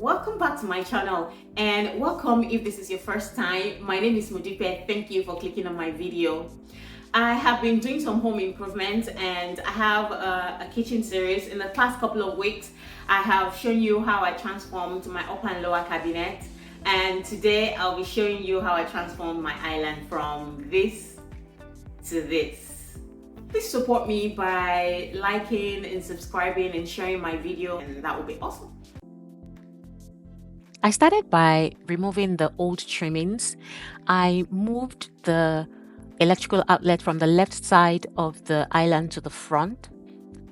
Welcome back to my channel and welcome if this is your first time. My name is Mudipe. Thank you for clicking on my video. I have been doing some home improvement and I have a kitchen series. In the past couple of weeks I have shown you how I transformed my upper and lower cabinet, and today I'll be showing you how I transformed my island from this to this. Please support me by liking and subscribing and sharing my video, and that would be awesome. I started by removing the old trimmings. I moved the electrical outlet from the left side of the island to the front.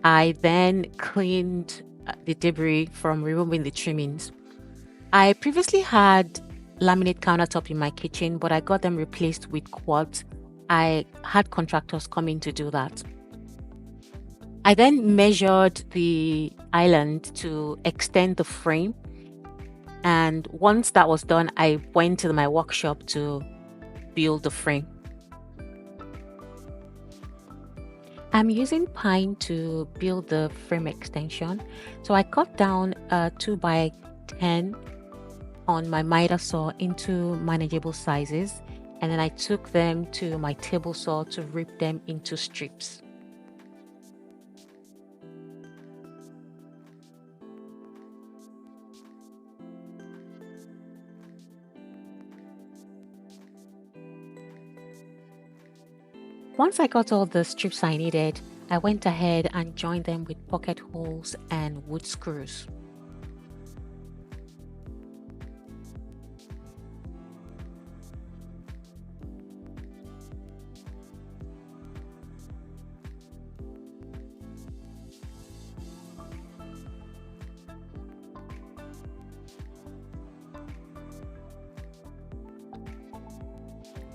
I then cleaned the debris from removing the trimmings. I previously had laminate countertop in my kitchen, but I got them replaced with quartz. I had contractors come in to do that. I then measured the island to extend the frame. And once that was done, I went to my workshop to build the frame. I'm using pine to build the frame extension. So I cut down a 2x10 on my miter saw into manageable sizes. And then I took them to my table saw to rip them into strips. Once I got all the strips I needed, I went ahead and joined them with pocket holes and wood screws.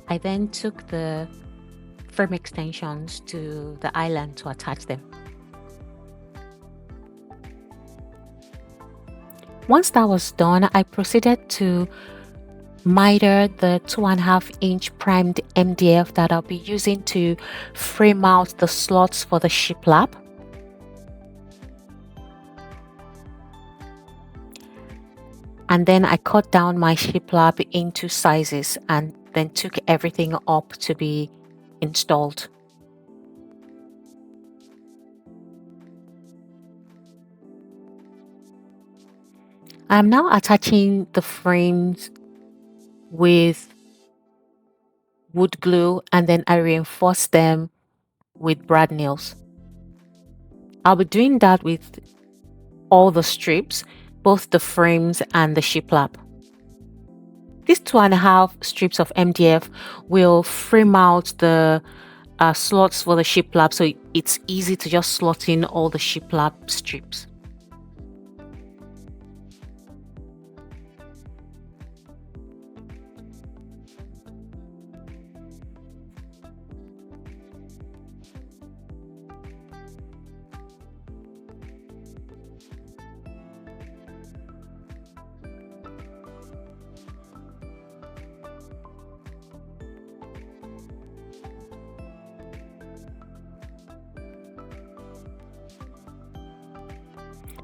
I then took the frame extensions to the island to attach them. Once that was done, I proceeded to miter the 2.5-inch primed MDF that I'll be using to frame out the slots for the shiplap. And then I cut down my shiplap into sizes and then took everything up to be installed. I'm now attaching the frames with wood glue, and then I reinforce them with brad nails. I'll be doing that with all the strips, both the frames and the shiplap. These 2.5 strips of MDF will frame out the slots for the shiplap, so it's easy to just slot in all the shiplap strips.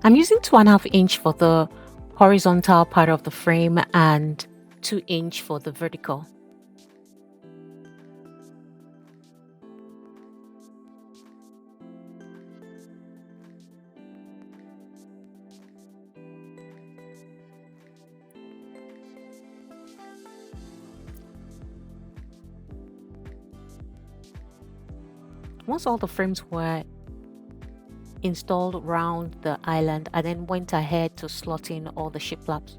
I'm using 2.5-inch for the horizontal part of the frame and 2-inch for the vertical. Once all the frames were installed around the island, I then went ahead to slot in all the shiplaps.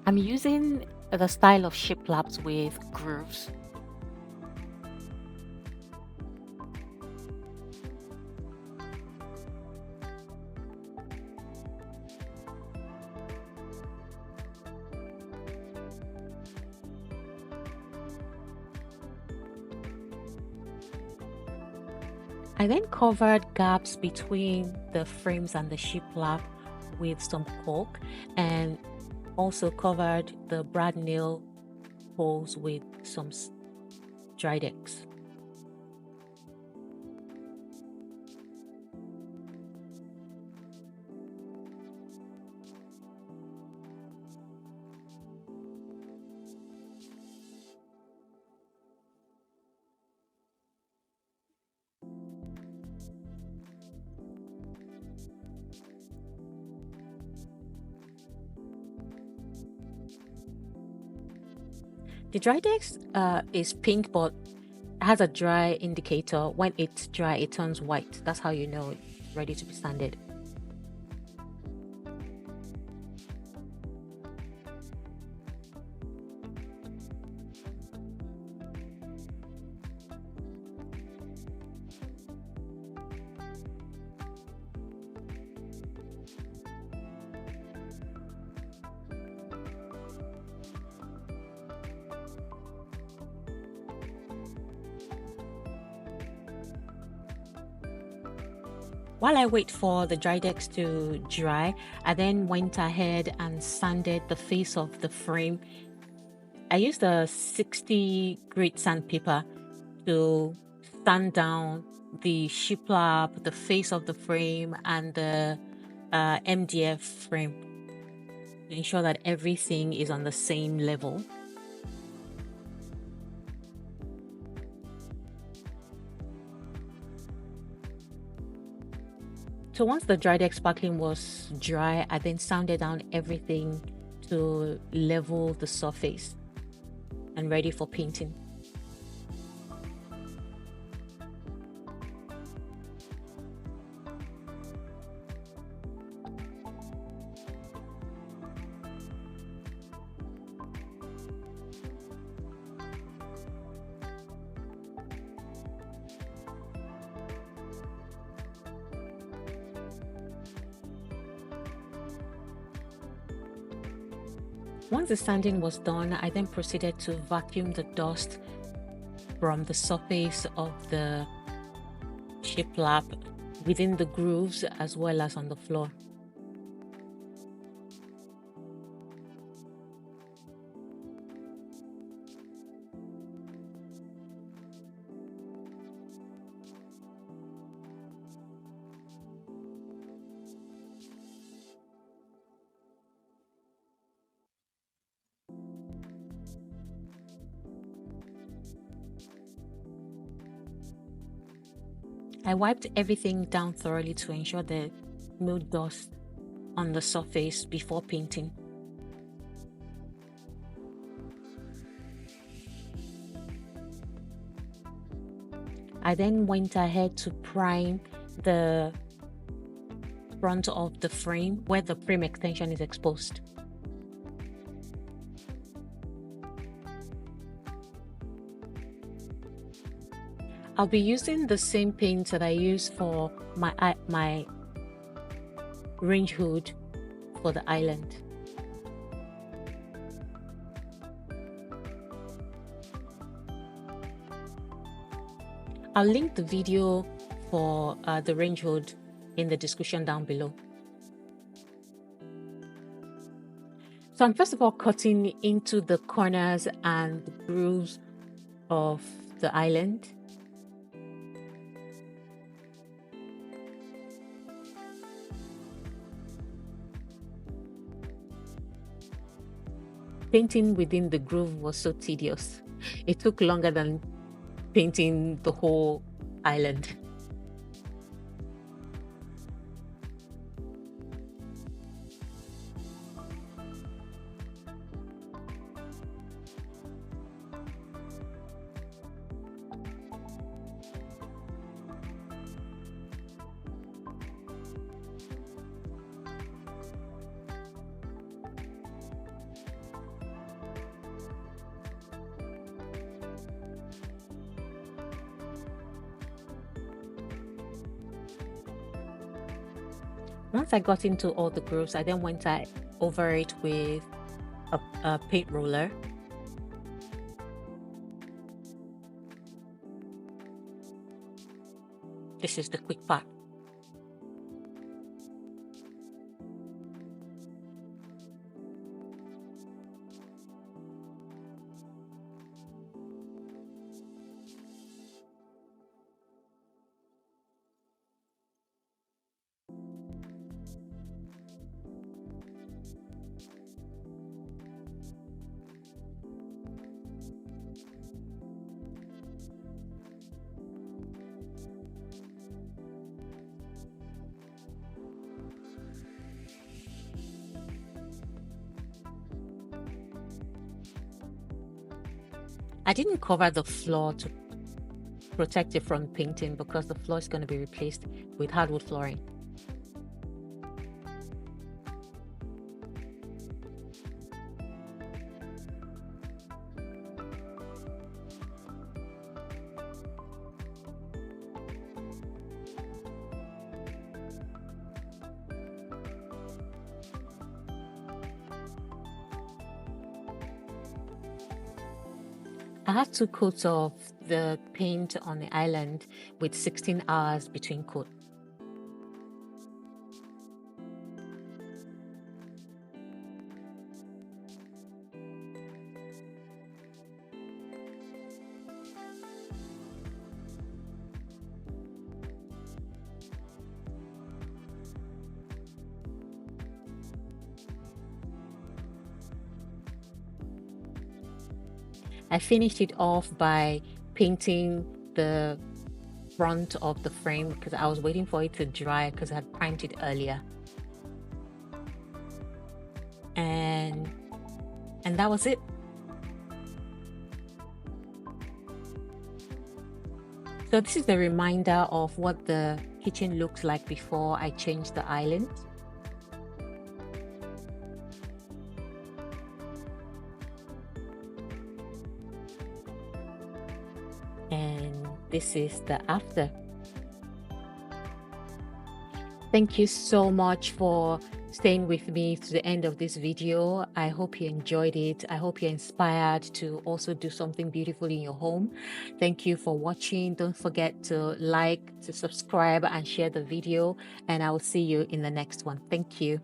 I'm using the style of shiplaps with grooves. I then covered gaps between the frames and the shiplap with some caulk, and also covered the brad nail holes with some dried eggs. The dried eggs is pink, but has a dry indicator. When it's dry, it turns white. That's how you know it's ready to be sanded. While I wait for the dried eggs to dry, I then went ahead and sanded the face of the frame. I used a 60 grit sandpaper to sand down the shiplap, the face of the frame, and the MDF frame to ensure that everything is on the same level. So once the dried egg sparkling was dry, I then sanded down everything to level the surface and ready for painting. Once the sanding was done, I then proceeded to vacuum the dust from the surface of the shiplap within the grooves as well as on the floor. I wiped everything down thoroughly to ensure there no dust on the surface before painting. I then went ahead to prime the front of the frame where the frame extension is exposed. I'll be using the same paint that I use for my range hood for the island. I'll link the video for the range hood in the description down below. So I'm first of all cutting into the corners and the grooves of the island. Painting within the groove was so tedious. It took longer than painting the whole island. Once I got into all the grooves, I then went over it with a paint roller. This is the quick part. I didn't cover the floor to protect it from painting because the floor is going to be replaced with hardwood flooring. I had 2 coats of the paint on the island with 16 hours between coats. I finished it off by painting the front of the frame because I was waiting for it to dry because I had primed it earlier. And that was it. So this is the reminder of what the kitchen looked like before I changed the island. And this is the after. Thank you so much for staying with me to the end of this video. I hope you enjoyed it. I hope you're inspired to also do something beautiful in your home. Thank you for watching. Don't forget to like, to subscribe, and share the video. And I will see you in the next one. Thank you.